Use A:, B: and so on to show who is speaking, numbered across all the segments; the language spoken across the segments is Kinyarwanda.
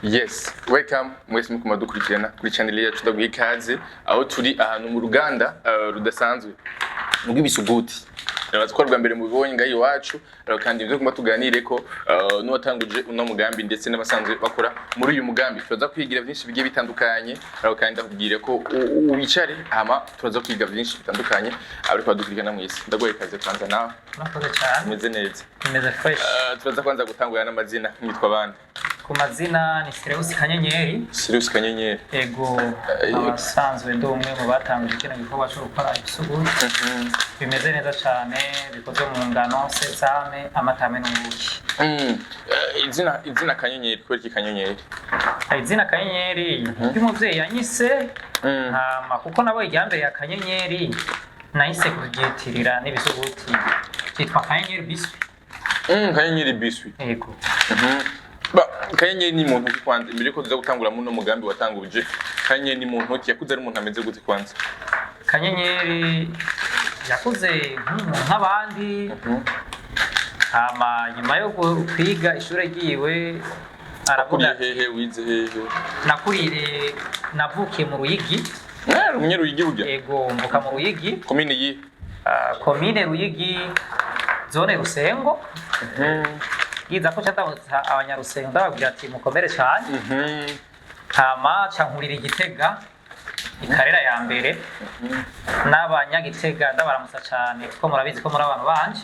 A: Yes, welcome mwese mukuma dukurikirana kuri channel yacu ndaguha ikaze aho turi ahantu mu ruganda rudasanzwe rw'ibisuguti. Twari mbere mu bibonye ngaho iwacu kandi ivyo kuma tuganire ko n'uwatanguje uno mugambi ndetse n'abasanzwe bakora muri uyu mugambi turaza kwigira byinshi bigiye bitandukanye kandi ndakubwire ko ubicare hama turaza kwiga byinshi bitandukanye ariko badukurikirana mwese ndagoye kaze kwanza nawe
B: Murakoze cyane
A: meze neza
B: imeze fresh
A: turaza kwanza gutangura n'amazina mwitwa bande
B: ku mazina ni Kanyenyeri
A: Kanyenyeri
B: ego abasanzwe ndi umwe mu batanguje kino gikorwa cyo gukora ibisuguti bimeze neza cyane bikoze mu ngano sesame amatame n'ubuki
A: izina Kanyenyeri kweri Kanyenyeri
B: izina Kanyenyeri y'umuvyeyi yanyise hama kuko nabo iryambere ya Kanyenyeri nahise kugitirira n'ibisuguti cyitwa Kanyenyeri biscuits
A: Kanyenyeri biscuits
B: ego
A: Kanyenyeri ni muntu kwanza imbere ko tuza gutangura mu no mugambi watanguje Kanyenyeri ni muntu yakuze ari umuntu ameze gute kwanza
B: Kanyenyeri yakuze nk'abandi hama nyuma yo kwiga ishure giwe aravuga
A: hehe wize hehe
B: nakurire navukiye mu Ruyigi
A: rumwe Ruyigi burya
B: ego mvuka mu Ruyigi
A: komine yi
B: komine Ruyigi zone Rusengo Giza ko cyatabutsa abanyarusengo ndababwira ati mukomere cyane hama cankurira Igitega ikarera ya mbere n'abanyagitega ndabaramutsa cyane kuko murabizi ko muri abantu banje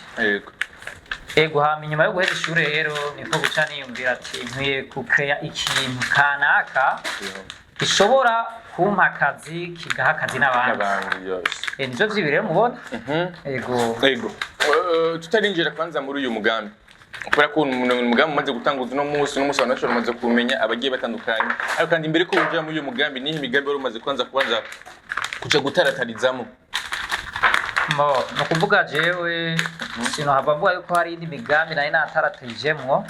B: ego hama inyuma yo guheza ishure rero niko guca niyumvira ati nkwiye kucrea ikintu kanaka gishobora kumpa akazi kigaha akazi n'abandi nivyo vyibiri rero mubona ego
A: tutarinjira kwanza muri uyu mugambi kubera ko umugambi umaze gutanguza no munsi abantu bashobora kumaze kumenya abagiye batandukanye ariko kandi imbere ko ujya muri uyu mugambi niho imigambi wari umaze kubanza kuja gutaratarizamo
B: no kuvuga jewe sino hava mvuga yuko hari indi migambi nari nataratajemwo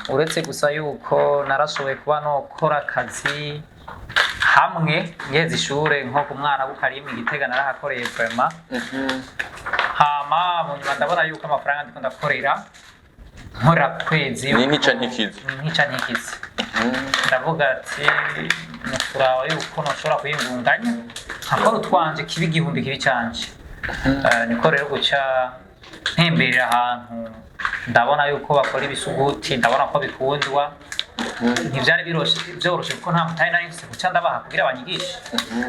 B: uretse gusa yuko narashoboye kuba nokora akazi hamwe ngeze ishure nko ku mwana w'Ukarimi Igitega narahakoreye vraiment hama mu nyuma ndabona yuko amafaranga ndiko ndakorera nkora kwezi
A: nica ntikizi
B: ndavuga ati nukurawa yuko noshobora kuyingunganya akora utwanje kibi igihumbi kibi cyanje niko rero guca ntemberera ahantu ndabona yuko bakora ibisuguti ndabona ko bikundwa ntivyari byoroshe kuko nta mutayi nari mfise guca ndabaha kugira banyigishe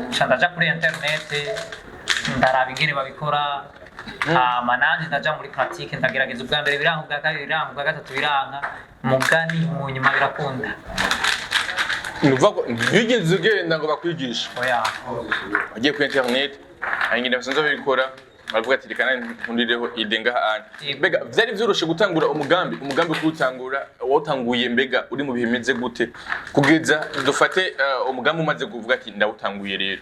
B: guca ndaja kuri internet ndaraba ingene babikora hama nanje ndaja muri pratique ndagerageza ubwa mbere biranka ubwa kabiri biranka ubwa gatatu biranka mugani mu nyuma birakunda
A: nuvuga bigeze ugenda ngo bakwigisha
B: oya
A: agiye kuri internet ayingine basanzwe babikora baravuga ati reka nkundirireho ide ngaha mbega vyari vyoroshe gutangura umugambi kuwutangura watanguye mbega uri mu bihemeze gute kugeza dufate umugambi umaze kuvuga ati ndawutanguye rero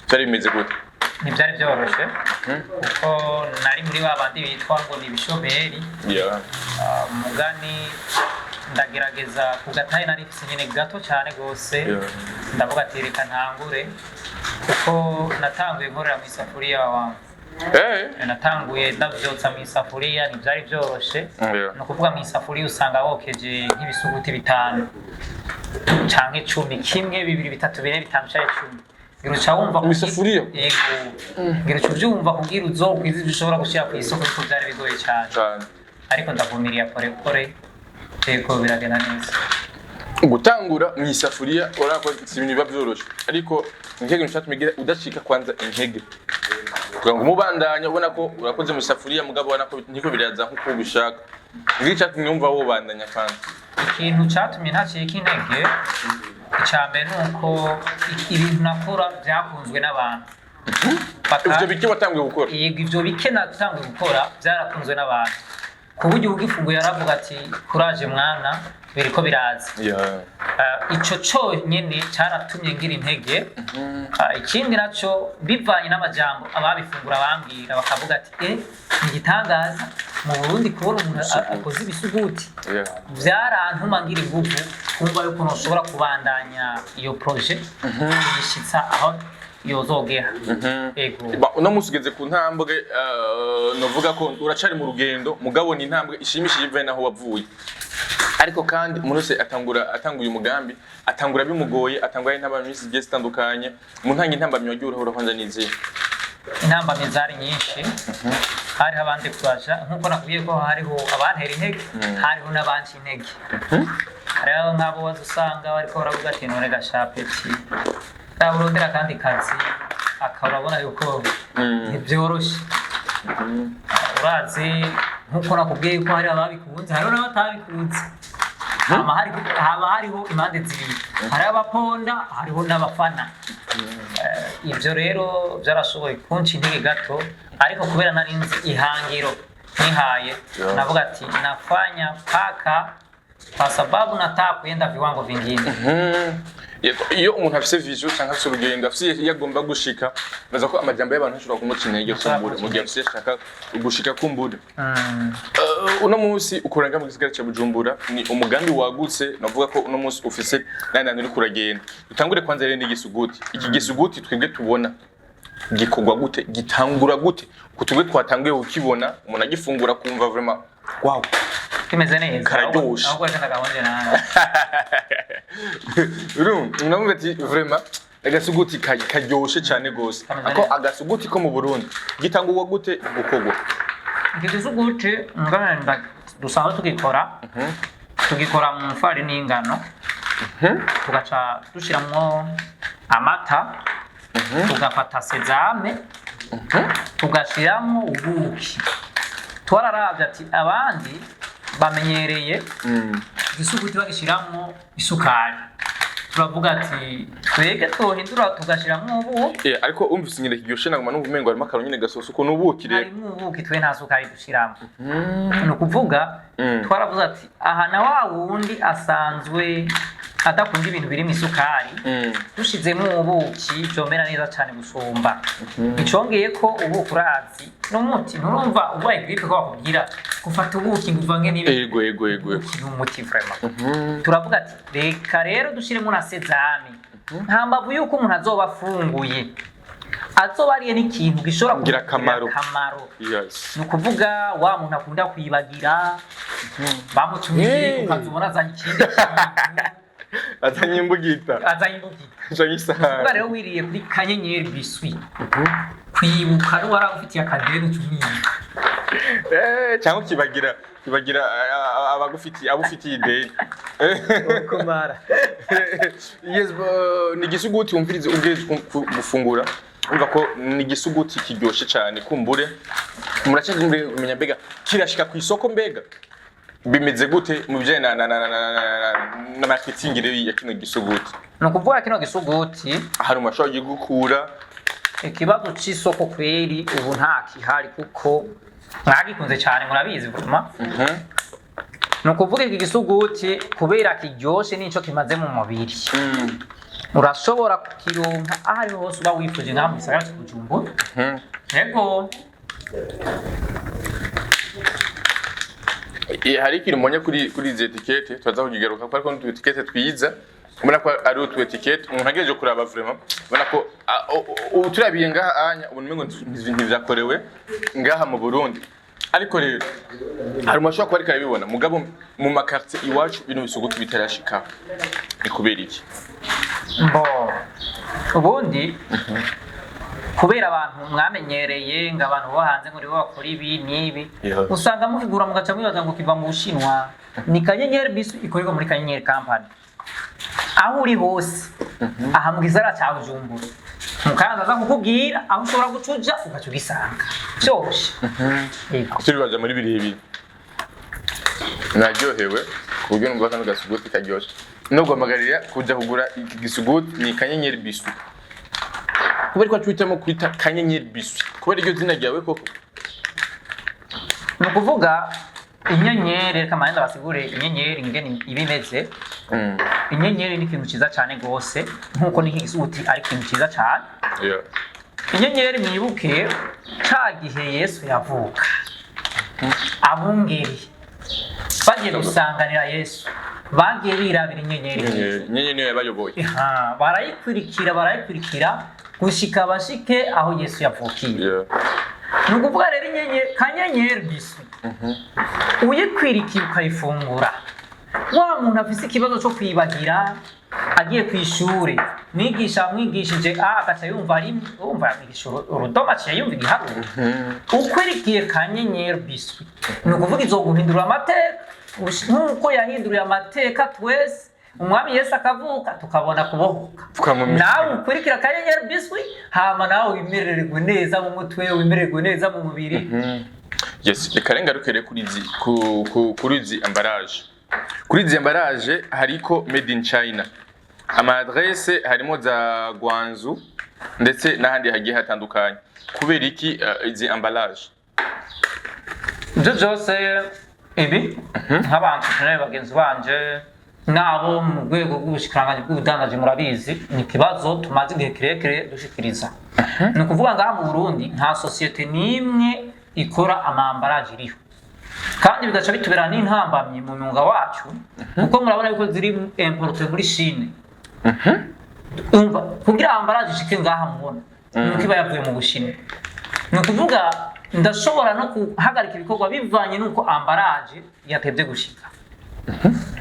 A: byari bimeze gute
B: ntibyari byoroshe kuko nari muri babandi bitwa ngo ni bishoberi mugani ndagerageza kugataye nari mfise nyene gato cyane gose ndavuga ati reka ntangure kuko natanguye nkorera mu isafuriya wangu natanguye ndavyotsa mu isafuriya ntibyari byoroshe no kuvuga mu isafuriya usanga wokeje nk'ibisuguti 5 canke 10 kimwe 2 3 4 5 canke 10 Girucha wumva
A: kumisafuriya
B: girucha uvyumva kugira uzokwiza bishobora gushira ku isoko ko byari bigoye cyane ariko ndavumiriya pore ego biragenda neza
A: gutangura mu isafuriya urako ibintu biba byoroshe ariko nkege nshatse udashika kwanza intege kugira ngo mubandanya ubona ko urakoze mu isafuriya mugabo ubona ko niko biraza nkuko ubishaka ngica nyumva wo bandanya kandi
B: ikintu cyatumye ntacika intege icyambere nuko ibintu nakora byakunzwe n'abantu
A: ivyo bike watanguye gukora
B: yego ivyo bike natanguye gukora byarakunzwe n'abantu ku buryo ugifunguye aravuga ati kuraje mwana biriko biraza ico nyene cyaratumye ngira intege ikindi naco bivanye n'amajambo ababifungura bambwira bakavuga ati igitangaza mu Burundi kubona umuntu akoze ibisuguti byarantuma ngira ingufu kumva yuko noshobora kubandanya iyo projet yishitsa aho yozogera. Ego.
A: Uno munsi ugeze ku ntambwe novuga ko uracari mu rugendo mugabo ni intambwe ishimishije ivuye naho wavuye. Ariko kandi umuntu wese atanguye umugambi atangura bimugoye atangura intambamyi zigiye zitandukanye mu ntangi intambamyi wagiye urahura kwanza nizihe?
B: Intambamyi zari nyinshi. Hari abandi kuraja nkuko nakubwiye ko hariho abantera intege hariho n'abandi intege. Hariho nk'abo wazusanga bariko baravuga ati none gashapeti urondera kandi kazi akabona yuko ntibyoroshe. Urazi nkuko nakubwiye ko hari ababikunze hariho n'abatabikunze. Haba hariho impande zibiri, hari abaponda hariho n'abafana. Ibyo rero byarashoboye kunca intege gato, ariko kubera narinzi ihangiro nihaye navuga ati nafanya paka kwa sababu nataka kuenda viwango vingine.
A: Iyo umuntu afise vision cyangwa se urugendo afise yagomba gushika baza ko amajambo y'abantu ashobora kumuca intege kumbura mu gihe afise ashaka gushika kumbura. Uno munsi ukoranga mu gisigara cya Bujumbura ni umugambi wagutse navuga ko uno munsi ufise nandi uri kuragenda. Utangure kwanza rero n'igisuguti. Iki gisuguti twebwe tubona gikorwa gute gitangura gute kutubwe twatanguye ukibona umuntu agifungura kumva vraiment wow
B: kimeze neza
A: kararyoshe
B: ahubwo cyane gahonje nana
A: unavuga ati vraiment agasuguti karyoshe cyane gose ako agasuguti ko mu Burundi gitangurwa gute gukogwa
B: igisuguti nganda dusanzwe tugikora mu farini y'ingano tugaca dushiramwo amata tugafata sezame tugashiramo ubuki. Twararavye ati abandi bamenyereye igisuguti bagishiramo isukari, turavuga ati twege twohindura tugashiramo ubuki.
A: Ariko umvise nyine kiryoshe naguma numva umengo harimo akaronyi nyine gasoso ko nubuki rero
B: harimo ubuki twe nta sukari dushiramo. No kuvuga twaravuze ati aha na wa wundi asanzwe adakunda ibintu biri mu isukari dushizemo ubuki byomera neza cyane gusumba. Icongeye ko ubuki urazi n'umuti nturumva ubaye grippe ko bakubwira gufata ubuki nguvange nibe
A: ego
B: n'umuti vraiment. Turavuga ati reka rero dushiremo na sezame nta mbavu yuko umuntu azoba afunguye azobariye n'ikintu gishobora
A: kugira akamaro.
B: Yes. Nukuvuga wa muntu akunda kwibagira bamutumiye ukazubona za ikindi
A: azanye imbugita
B: kuba rero wiriye kuri kanyenyeri biscuit kwibuka ari waragufitiye akadeni cy'umwihariko
A: cyangwa kibagira abufitiye ideni
B: kumara.
A: Yes, ni gisuguti umvirize gufungura umva ko ni gisuguti kiryoshe cyane kumbure muracyagumye kumenya mbega kirashika ku isoko mbega bimeze gute mu bye na marketing ya kino gisuguti.
B: No kuvuga kino gisuguti
A: hari umashobora gukura
B: ikibazo c'isoko kweri ubu nta kihari kuko mwagikunze cyane murabizi vuma. No kuvuga iki gisuguti kubera kiryoshe nico kimaze mu mubiri. Urashobora kukironka ahari hose uba wifuje nka mu gisagara cya Bujumbura. Yego
A: hari ikintu mbonye kuri izi etikete twaza kugigaruka ko ariko n'utu etikete twiza ubona ko ari utu etikete umuntu agejeje kuraba vraiment ubona ko turabiye ngaha anya ubona ngo ntivyakorewe ngaha mu Burundi. Ariko rero hari umashaka ko ariko arabibona mugabo mu makartie iwacu bino bisuguti bitarashika ni kubera iki
B: ubundi kubera abantu mwamenyereye ngo abantu bo hanze ngo ribo bakora ibi nibi usanga mukigura mugaca mwibaza ngo kiva mu Bushinwa. Ni kanyenyeri biscuit ikorerwa muri kanyenyeri company aho uri hose aha mu gisagara cya Bujumbura mukaza za kukubwira aho ushobora gucuja ugacugisanga cyoshe.
A: Turibaza muri birebire naryohewe kuburyo numva kano gasuguti karyoshe no guhamagarira kuja kugura iki gisuguti ni kanyenyeri biscuit. Kubera ko twitamo kwita kanyenyeri biscuit kubera iryo zina ryawe koko
B: no kuvuga inyenyeri kamanda basigure inyenyeri ngene ibimeze. Inyenyeri ni ikintu ciza cyane gose nkuko ni igisuguti ari ikintu ciza cyane. Inyenyeri mwibuke ca gihe Yesu yavuka abungeri bagiye gusanganira Yesu bagiye birabira inyenyeri
A: niyo yabayoboye
B: barayikurikira gushika bashike aho Yesu yavukiye. Nukuvuga rero kanyenyeri biswi uyikwirikiye ukayifungura, wa muntu afise ikibazo cyo kwibagira agiye kw'ishure mwigisha mwigishije agaca yumva urudoma ciye yumva igiharuro, ukwirikiye kanyenyeri biswi nukuvuga izoguhindurira amateka nkuko yahinduriye amateka twese umwami Yesu akavuka tukabona kubohoka. Nawe ukurikira kanyenyeri biswi hama nawe wimerererwe neza mu mutwe, wimerererwe neza mu mubiri.
A: Yes, reka rengarukire kuri izi emballage. Kuri izi emballage hariko made in China. Ama adresse harimo za Gwanzu ndetse n'ahandi hagiye hatandukanye. Kubera iki izi emballage?
B: Byose ibi nk'abantu bagenzi banje nabo mu rwego rw'ubushikiranganje bw'ubudandaji murabizi ni kibazo tumaze igihe kirekire dushikiriza. Ni ukuvuga ngaha mu Burundi nta societe nimwe ikora amambaraje iriho, kandi bigaca bitubera n'intambamye mu mwuga wacu kuko murabona yuko ziri importe muri Chine. Umva kugira ambaraje ishike ngaha mubona nuko iba yavuye mu Bushinwa. Ni ukuvuga ndashobora no kuhagarika ibikorwa bivanye nuko ambaraje yatevye gushika.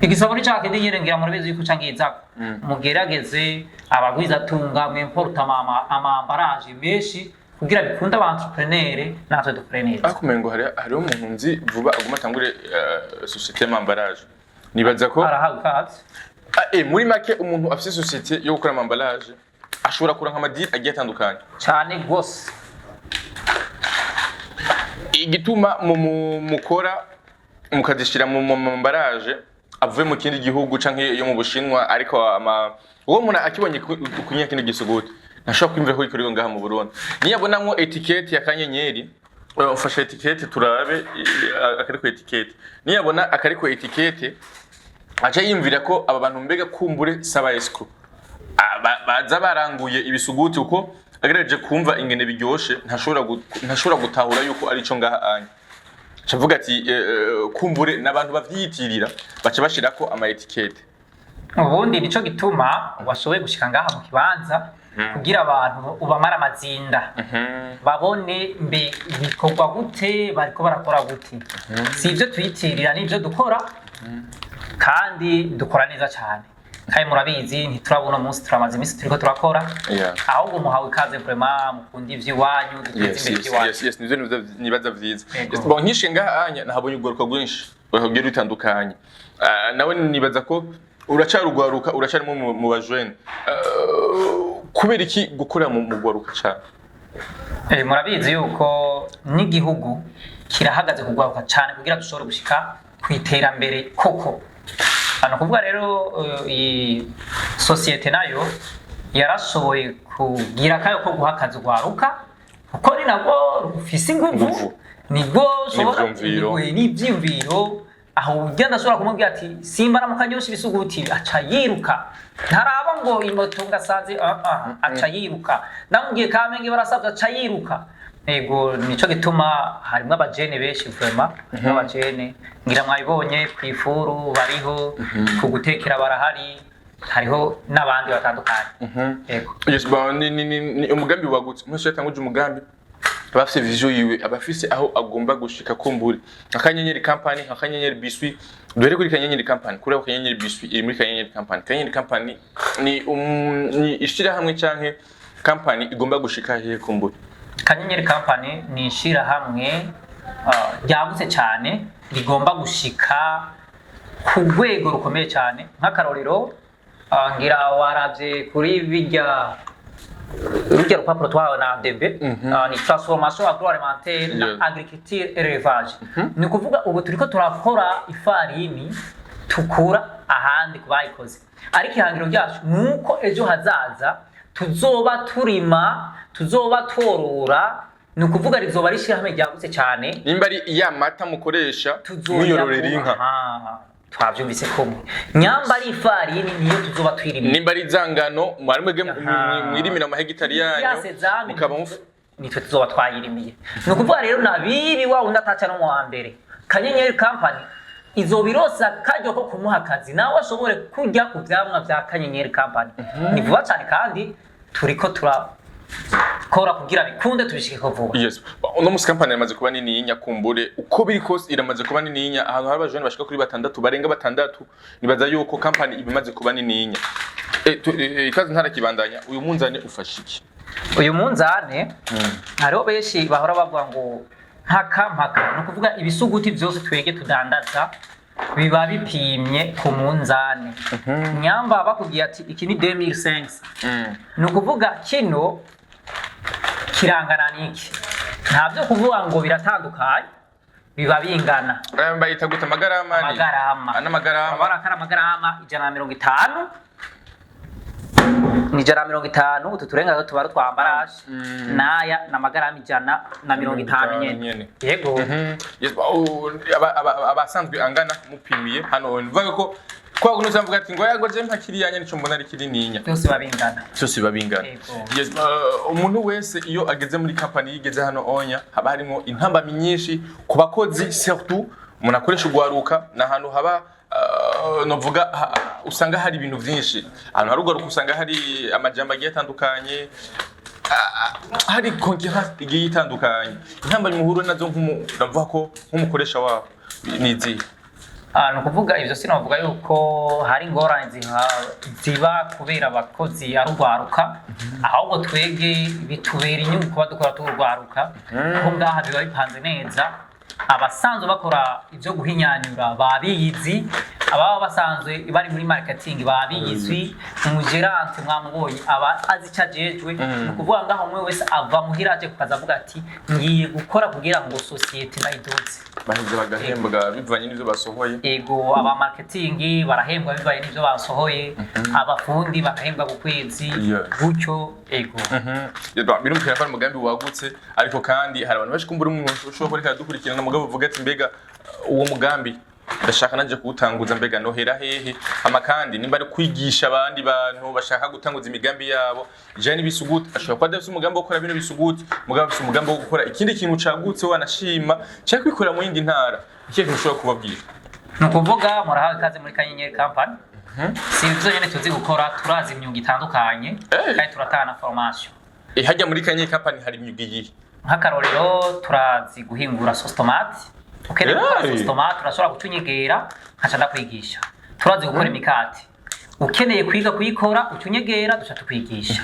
B: Igisabo n'icake ndiyerengira murabizi yuko cangiza mugerageze abagwiza tunga mu importe amambaraje menshi kugira bikunda aba entrepreneur natwe dukore neza.
A: Akumengo hari umuntu nzi vuba aguma tangure societe y'amambaraje. Nibaza ko
B: arahawe kazi.
A: Muri make umuntu afise societe yo gukora amambaraje ashobora kuranka amadiri agiye atandukanye
B: cyane gose.
A: Igituma mukora mukadishira mu mambaraje avuye mu kindi gihugu canke yo mu Bushinwa, ariko uwo muntu akibonye kunya kindi gisuguti ntashobora kwimvira ko ikorerwa ngaha mu Burundi. Niyabonamwo etiquette ya kanyenyeri ufashe etiquette turabe akariko etiquette, niyabona akariko etiquette aje yimvira ko aba bantu mbega kumbure saba escrow baza baranguye ibisuguti uko agerageje kumva ingene biryoshe ntashobora gutahura yuko ari ico ngaha anya. Chavuga ati kumbure n'abantu bavyiyitirira bace bashirako ama etiquette.
B: Ubundi nico gituma washoboye gushika ngaha mu kibanza kugira abantu ubamara amazinda babone mbe bikorwa gute bariko barakora gute. Si ivyo twiyitirira n'ivyo dukora kandi dukora neza cyane. Kandi murabizi ntiturabona umunsi turamaze imisi turiko turakora ahubwo muhawe ikaze vraiment mukunda ivy'iwanyu duteze imbere ivy'iwanyu.
A: Yes, nivyo nibaza vyiza. Bon nkishe ngaha anya nahabonye ugaruka gwinshi bahugiye bitandukanye. Nawe nibaza ko uracarugwaruka uracarimo mu bajene. Kubera iki gukora mu gwaruka cyane?
B: Murabizi yuko n'igihugu kirahagaze kugwaruka cyane kugira dushobore gushika kwiterambere koko. Hano kuvuga rero iyi societe nayo yarashoboye kugira kayo ko guhakaza ugwaruka kuko ni nabwo rufise inguvu nibwo shobora n'ivyumviro aho ugenda ashobora kumubwira ati simbara mu kanyosha ibisuguti aca yiruka ntaraba ngo imoto ngasanze aca yiruka namubwiye Kamenge barasabye aca yiruka. Ego nico gituma harimo abajene benshi vraiment abajene ngira mwabibonye kwifuru bariho kugutekera barahari hariho nabandi batandukanye. Ego
A: yes ni umugambi wagutse mwese yatanguje umugambi abafise vision yiwe abafise aho agomba gushika kumbure akanyenyeri company akanyenyeri biswi dore kuri kanyenyeri company kuri akanyenyeri biswi iri muri kanyenyeri company. Kanyenyeri company ni ishira hamwe canke company igomba gushika hehe kumbure?
B: Kanyenyeri company ni ishira hamwe ryagutse cyane rigomba gushika ku rwego rukomeye cyane. Nk'akarorero ngira waravye kuri bijya urugero rupapuro twawe na DB ni transformation agroalimentaire na agriculture élevage. Ni kuvuga ubu turiko turakora ifarini tukura ahandi kubayikoze, ariko ihangiro ryacu nuko ejo hazaza tuzoba turima tuzoba tworora. Ni ukuvuga rizoba rishira hamwe ryagutse cyane.
A: Nimba ari ya mata mukoresha mwiyororera inka
B: twavyumvise kumwe nyamba ari ifarini niyo tuzoba twirima.
A: Nimba ari zangano mwarimwege mwirimira amahegitari yanyu mukaba
B: nitwe tuzoba twayirimiye. Ni ukuvuga rero nabibi wa undi ataca no mu wa mbere. Kanyenyeri company izobirosa kajyo ko kumuha akazi nawe ashobore kurya ku vyamwa vya Kanyenyeri Company ni vuba cyane kandi turiko kora kugira bikunde tubishike ko vuba.
A: Yes. Uno musi company yamaze kuba nini nyakumbure uko biri kose iramaze kuba nini ahantu hari abajene bashika kuri batandatu barenga batandatu nibaza yuko company ibimaze kuba nini ikaze ntarakibandanya uyu munzane ufashiki.
B: Uyu munzane hariho benshi bahora bavuga ngo mpaka no kuvuga ibisuguti byose twege tudandaza biba bipimye ku munzane. Nyamba bakubwiye ati iki ni 2005 no kuvuga kino kirangana niki ntabyo kuvuga ngo biratandukanye biba bingana
A: bayita gute amagarama ni
B: amagarama barakara amagarama 150 ni 150 utu turenga tubaro twambaraje naya na magarama 150 nyene yego
A: abasanzwe angana mupimiye hano nivuga ko kwa kuno samvuga ati ngo yago je mpakiriya nyene cyo mbona ari kirininya cyose babingana yes umuntu wese iyo ageze muri company yigeze hano onya haba harimo intambamyi nyinshi ku bakozi surtout umuntu akoresha ugwaruka na hano haba novuga usanga hari ibintu byinshi hano harugwaruka usanga hari amajambo agiye atandukanye hari concurrence igiye itandukanye intambamyi muhuro nazo ndavuga ko nk'umukoresha wabo nizi
B: no kuvuga ivyo sinavuga yuko hari ingorane ziba kubera abakozi arugwaruka ahubwo twege bitubera inyungu kuba dukora turugwaruka aho ngaha biba bipanze neza abasanzwe bakora ivyo guhinyanyura babiyizi ababa basanzwe bari muri marketing babiyizi umugerante mwamubonye aba azicajejwe no kuvuga ngaho umwe wese ava muhiraje kukaza avuga ati ngiye gukora kugira ngo society nayidoze
A: baheze bagahembwa bivanye n'ivyo basohoye
B: ego aba marketing barahembwa bivanye n'ivyo basohoye abafundi bakahembwa ku kwezi gutyo ego
A: birumvikana ko umugambi wagutse ariko kandi hari abantu bashikumbura umuntu ushobora kureka dukurikirana mugabo uvuga ati mbega uwo mugambi ndashaka nanje kuwutanguza mbega nohera hehe ama kandi nimba ari kwigisha abandi bantu bashaka gutanguza imigambi yabo je n'ibisuguti ashobora kwa dafise umugambi wo gukora bino bisuguti mugabo afise umugambi wo gukora ikindi kintu cagutse wanashima cyo kwikora mu yindi ntara ikihe kintu ushobora kubabwira
B: no kuvuga murahawe kaze muri Kanyenyeri Company si ivyo nyene tuzi gukora turazi imyuga itandukanye kandi turatana formation
A: hajya muri Kanyenyeri Company hari imyuga iyihe
B: nk'akarorero turazi guhingura sauce tomate ukeneye gukora sauce tomate urashobora gucunyegera nkaca ndakwigisha turazi gukora imikati ukeneye kwiga kuyikora ucunyegera duca tukwigisha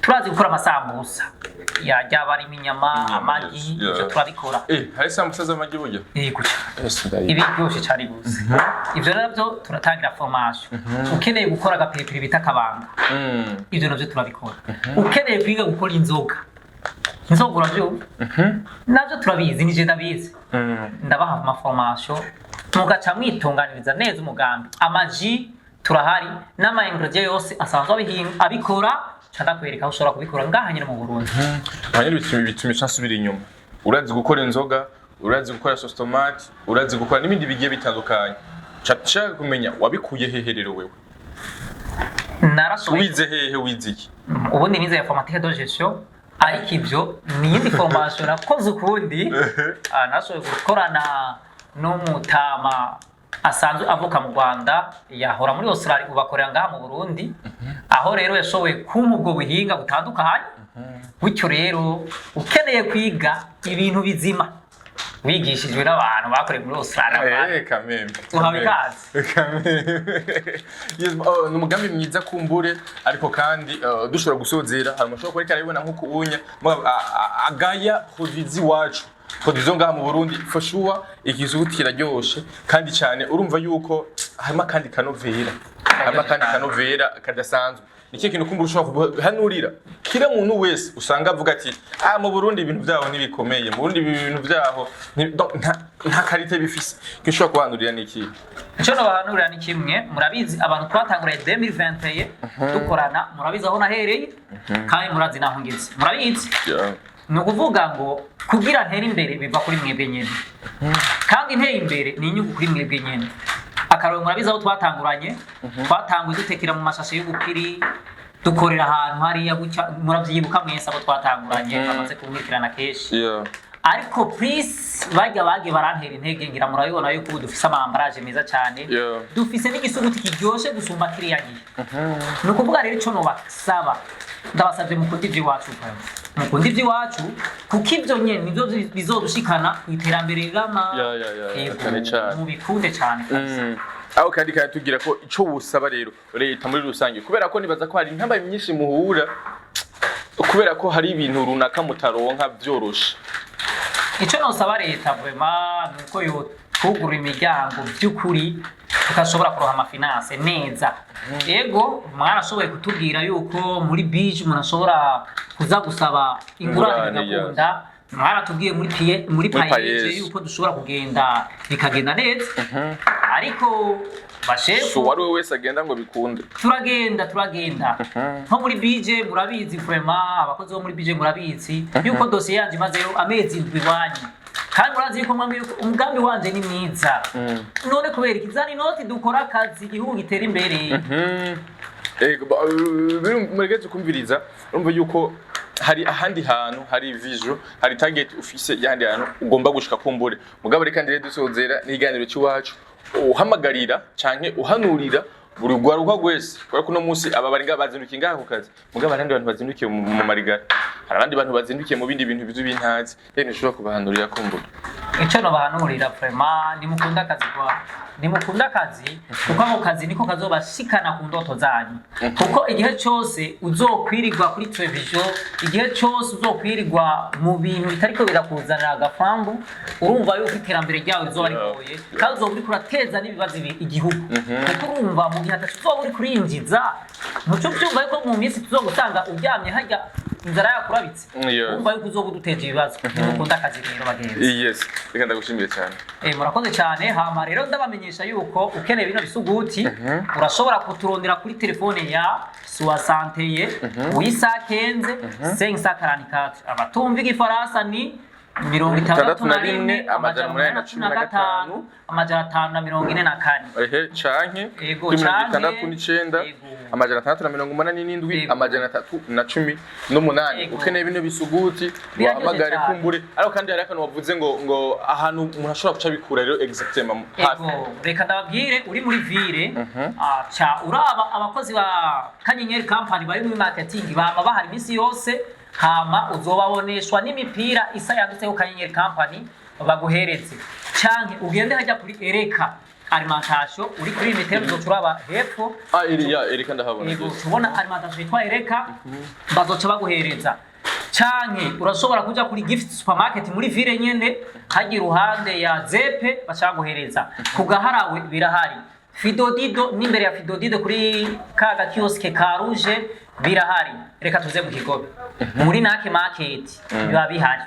B: turazi gukora amasambusa yajya bari inyama amagi ivyo turabikora
A: hari sambusa z'amagi burya
B: guca ibi byose cyari gusa ivyo navyo turatangira formation ukeneye gukora agapiripiri bita kabanga ivyo navyo turabikora ukeneye kwiga gukora inzoga uravyo navyo turabizi nije ndabizi ndabaha ama formation mugaca mwitunganiriza neza umugambi amaji turahari n'ama ingredient yose asanzwe abikora cyanda kwereka ushobora kubikora ngaha nyine mu Burundi
A: abanyiri bitumi chansubira inyuma urazi gukora inzoga urazi gukora sauce tomate urazi gukora n'ibindi bigiye bitandukanye chacha kumenya wabikuye hehe rero wewe
B: narashoboye
A: wize hehe wiziki
B: ubundi nize informatique de gestion ariko ivyo ni yindi formation nakoze ukundi nashoboye gukorana n'umutama asanzwe avuka mu Rwanda yahora muri Australia ubakorera ngaha mu Burundi aho rero yashoboye kumubwo buhinga butandukanye bityo rero ukeneye kwiga ibintu bizima wigishijwe n'abantu bakoreye muri Australia
A: kamembe
B: uhabikaze
A: n'umugambi mwiza kumbure ariko kandi dushobora gusozera hari umuntu ushobora kureka arabibona nkuko ubunya agaya produits wacu produits ngaha mu Burundi for sure ikisuguti kiraryoshe kandi cyane urumva yuko harimo kandi kanovera kadasanzwe niki kintu kumbura ushobora kuhanurira kira muntu wese usanga avuga ati mu Burundi ibintu byaho nibikomeye mu Burundi ibintu byaho nta karite bifise kishobora kuhanurira niki
B: cyo bahanurira ni kimwe murabizi abantu twatangura 2021 dukorana murabizi aho nahereye kandi murazi naho ngeze murabizi no kuvuga ngo kugira ntera imbere biva kuri mwebwe nyene kandi ntera imbere ni inyugu kuri mwebwe nyene akaroro murabizi aho twatanguranye twatanguye dutekera mu mashashe y'ubukiri dukorera ahantu hariya murabyibuka mwese abo twatanguranye bamaze kumwikirana keshi ariko please bajya barantera intege ngira murabibona yuko dufise amambaraje meza cyane dufise n'igisuguti kiryoshe gusumba kiriya gihe ni ukuvuga rero ico nobasaba ndabasavye mukunda ivy'iwacu mukunda ivy'iwacu kuko ivyo nyene nivyo bizodushikana ku iterambere rirama mubikunde cyane
A: aho kandi tugira ko ico busaba rero leta muri rusange kubera ko nibaza ko hari intamba nyinshi muhura kubera ko hari ibintu runaka mutaronka byoroshe
B: ico nosaba leta vraiment nuko yo kugura imiryango by'ukuri tukashobora kuroha amafinance neza ego mwarashoboye kutubwira yuko muri beach munashobora kuza gusaba ingurane gakunda mwaratubwiye muri payeje yuko dushobora kugenda bikagenda neza ariko bashefu
A: wari wese agenda ngo bikunde
B: turagenda nko muri bije murabizi vraiment abakozi bo muri bije murabizi yuko dossier yanje mazeyo amezi 7 wanyu kandi murazi yuko umugambi wanje ni mwiza none kubera ikizani inoti dukora akazi igihugu gitera imbere
A: murigeze kumviriza urumva yuko hari ahandi hantu hari vision hari target ufise yandi hantu ugomba gushika kumbure mugabo reka ndire dusozera n'iganiro cy'iwacu uhamagarira canke uhanurira buri gwaruka gwese kubera ko no munsi aba baringa bazindukiye ngaha ku kazi mugabo abandi bantu bazindukiye mu marigara hari abandi bantu bazindukiye mu bindi bintu by'ibintazi rero nishobora kubahanurira kumbura
B: ico no bahanurira vraiment nimukunda akazi kuko ako kazi niko kazobashikana ku ndoto zanyu kuko igihe cyose uzokwirirwa kuri television igihe cyose uzokwirirwa mu bintu bitariko birakuzanira agafambu urumva yuko iterambere ryawe rizoba rigoye kandi uzoba uriko urateza n'ibibazo igihugu kuko urumva mu gihe atazoba uri kurinjiza muco byumva yuko mu minsi tuzogusanga uryamye hajya inzara yakurabitse urumva yuko uzoba uduteje ibibazo nimukunda akazi rero bagenzi
A: yes reka ndagushimire cyane
B: murakoze cyane hama rero ndabamenyesha yuko ukeneye bino bisuguti urashobora kuturondera kuri telefone ya 61 815 544 abatumva igifaransa ni 61 amajana 85 amajana 544
A: canke 69 amajana 687 amajana 318 ukeneye bino bisuguti wahamagare kumbure ariko kandi hari akantu wavuze ngo ahantu umuntu ashobora kuca bikura rero exactement
B: hafi reka ndababwire uri muri ville cha uraba abakozi ba Kanyenyeri company bari muri marketing baba bahari misi yose hama uzobaboneshwa n'imipira isa yanditseho Kanyenyeri company baguhereze canke ugende hajya kuri Ereka alimentation uri kuri metero zoturaba hepfo
A: Ereka ndahabona
B: yego tubona alimentation yitwa Ereka bazoca baguhereza canke urashobora kuja kuri gift supermarket muri ville nyene hagira ruhande ya Zepe bacaguhereza kugaharawe birahari Fidodido n'imbere ya Fidodido kuri kaga kioske ka rouge birahari reka tuze mu Kigobe muri nake market biba bihari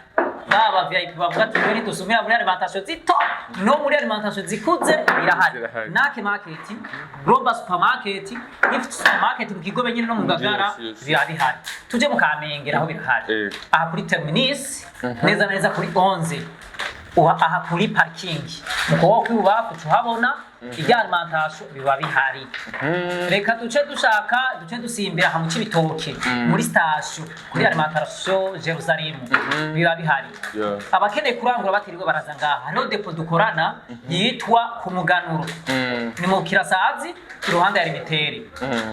B: baba VIP bavuga ati rero tusumira muri alimentation zito no muri alimentation zikuze birahari nake market global supermarket gift supermarket mu Kigobe nyine no mu Ngagara biba bihari tuje mu Kamenge aho birahari aha kuri terminus neza kuri 11 aha kuri parking muko kwibubafu tuhabona ijya alimentation biba bihari reka duce dusimbira hamwe cy'ibitoke muri station kuri alimentation Jerusalem biba bihari abakeneye kurangura batirirwe baraza ngaha hariho depo dukorana yitwa ku muganuro ni mu Kirasazi iruhande ya limiteri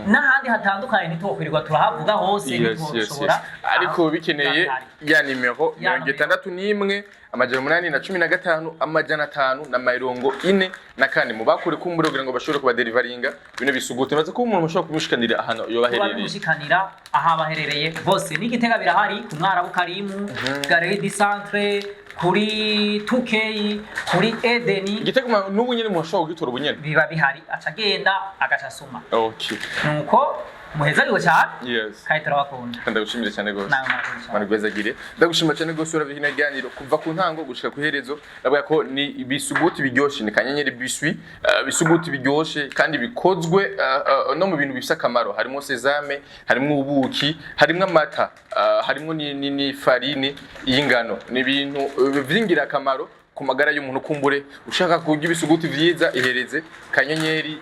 B: n'ahandi hatandukanye nitokwirirwa turahavuga hose nitwoshobora
A: ariko bikeneye ya nimero 61 amajana 815 amajana 5 na 44 mu bakure kumbura kugira ngo bashobore kuba deliveryinga bino bisugute maze ko umuntu ushobora kumushikanira ahantu yo baherereye
B: kumushikanira aha baherereye bose n'igitega birahari ku Mwarabu Karimu Galerie du Centre kuri 2K kuri Edeni
A: igitega n'ubu nyene mu shobora kugitora ubunyene
B: biba bihari acagenda agacasuma
A: okay
B: nuko muhezariwe cyane
A: yes
B: kayitara bakunda
A: ndagushimira cyane gose mani gwezagire ndagushimira cyane gose uravihina ganiro kuva ku ntango gushika ku herezo ndavuga ko ni ibisuguti biryoshe ni Kanyenyeri biscuits bisuguti biryoshe kandi bikozwe no mu bintu bifise akamaro harimo sesame harimo ubuki harimo amata harimo ni farine y'ingano ni ibintu vyingira akamaro ku magara y'umuntu kumbure ushaka kurya ibisuguti vyiza ihereze Kanyenyeri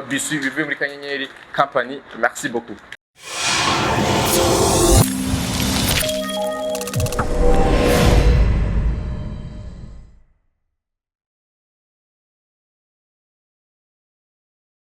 A: biscuits bivuye muri Kanyenyeri company merci beaucoup